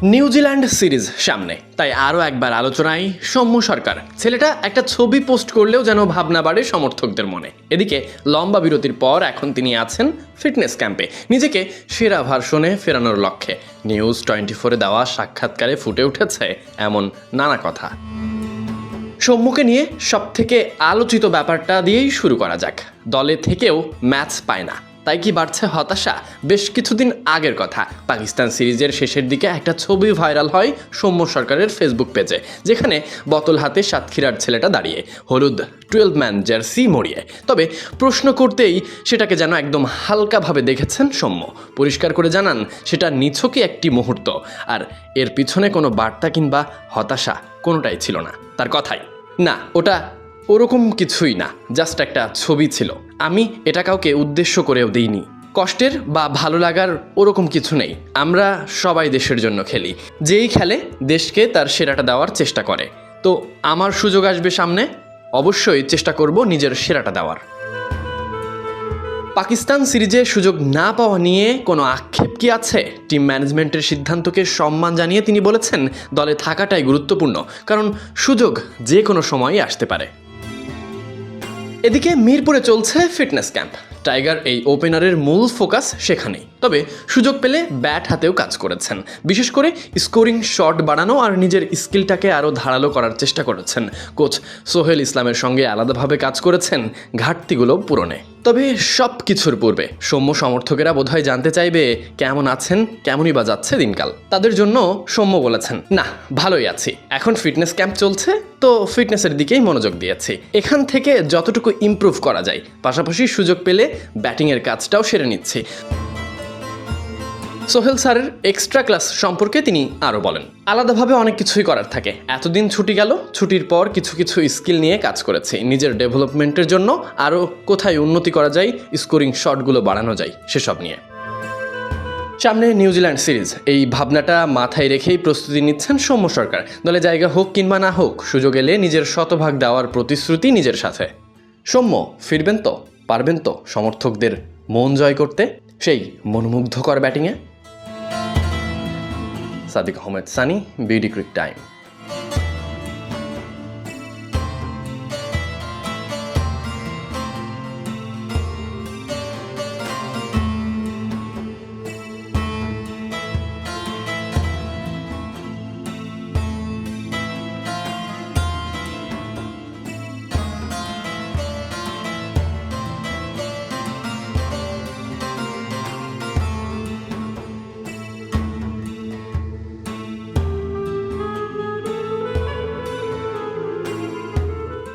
New Zealand series সামনে, তাই আরও একবার আলোচনায় সৌম্য সরকার। ছেলেটা একটা ছবি পোস্ট করলেও যেন ভাবনা বাড়ে সমর্থকদের মনে। এদিকে লম্বা বিরতির পর এখন তিনি আছেন ফিটনেস ক্যাম্পে, নিজেকে সেরা ভার্সনে ফেরানোর লক্ষ্যে। নিউজ 24-এ দেওয়া সাক্ষাৎকারে ফুটে উঠেছে এমন নানা কথা। সৌম্যকে নিয়ে সবথেকে আলোচিত ব্যাপারটা দিয়েই শুরু করা যাক। দলে থেকেও ম্যাচ পায় না, তাই কি বাড়ছে হতাশা? বেশ কিছুদিন আগের কথা, পাকিস্তান সিরিজের শেষের দিকে একটা ছবি ভাইরাল হয় সৌম্য সরকারের ফেসবুক পেজে, যেখানে বোতল হাতে সাতক্ষীরার ছেলেটা দাঁড়িয়ে, হলুদ 12 ম্যান জার্সি মরিয়ে। তবে প্রশ্ন করতেই সেটাকে যেন একদম হালকাভাবে দেখেছেন সৌম্য। পরিষ্কার করে জানান সেটা নিছকই একটি মুহূর্ত, আর এর পিছনে কোনো বার্তা কিংবা হতাশা কোনোটাই ছিল না। তার কথাই, না ওটা ওরকম কিছুই না, জাস্ট একটা ছবি ছিল। আমি এটা কাউকে উদ্দেশ্য করেও দিইনি। কষ্টের বা ভালো লাগার ওরকম কিছু নেই। আমরা সবাই দেশের জন্য খেলি। যেই খেলে দেশকে তার সেরাটা দেওয়ার চেষ্টা করে। তো আমার সুযোগ আসবে সামনে, অবশ্যই চেষ্টা করব নিজের সেরাটা দেওয়ার। পাকিস্তান সিরিজে সুযোগ না পাওয়া নিয়ে কোনো আক্ষেপ কি আছে? টিম ম্যানেজমেন্টের সিদ্ধান্তকে সম্মান জানিয়ে তিনি বলেছেন, দলে থাকাটাই গুরুত্বপূর্ণ, কারণ সুযোগ যে কোনো সময়ই আসতে পারে। এদিকে মিরপুরে চলছে ফিটনেস ক্যাম্প। টাইগার এই ওপেনারের মূল ফোকাস সেখানেই। তবে সুযোগ পেলে ব্যাট হাতেও কাজ করেছেন। বিশেষ করে স্কোরিং শট বাড়ানো আর নিজের স্কিলটাকে আরও ধারালো করার চেষ্টা করেছেন। কোচ সোহেল ইসলামের সঙ্গে আলাদাভাবে কাজ করেছেন ঘাটতিগুলো পূরণে। তবে সব কিছুর পূর্বে সৌম্য সমর্থকেরা বোধহয় জানতে চাইবে কেমন আছেন, কেমনই বা যাচ্ছে দিনকাল। তাদের জন্য সৌম্য বলেছেন, না ভালোই আছি, এখন ফিটনেস ক্যাম্প চলছে তো ফিটনেসের দিকেই মনোযোগ দিয়েছি। এখান থেকে যতটুকু ইমপ্রুভ করা যায়, পাশাপাশি সুযোগ পেলে ব্যাটিংয়ের কাজটাও সেরে নিচ্ছি। সোহেল স্যারের এক্সট্রা ক্লাস সম্পর্কে তিনি আরও বলেন, আলাদাভাবে অনেক কিছুই করার থাকে। এতদিন ছুটি গেল, ছুটির পর কিছু কিছু স্কিল নিয়ে কাজ করেছি নিজের ডেভেলপমেন্টের জন্য। আরও কোথায় উন্নতি করা যায়, স্কোরিং শটগুলো বাড়ানো যায়, সেসব নিয়ে। সামনে নিউজিল্যান্ড সিরিজ, এই ভাবনাটা মাথায় রেখেই প্রস্তুতি নিচ্ছেন সৌম্য সরকার। দলে জায়গা হোক কিংবা না হোক, সুযোগ এলে নিজের শতভাগ দেওয়ার প্রতিশ্রুতি নিজের সাথে। সৌম্য ফিরবেন তো, পারবেন তো সমর্থকদের মন জয় করতে সেই মনোমুগ্ধকর ব্যাটিংয়ে? Sadiq Ahmed Sunny, BD Cric time.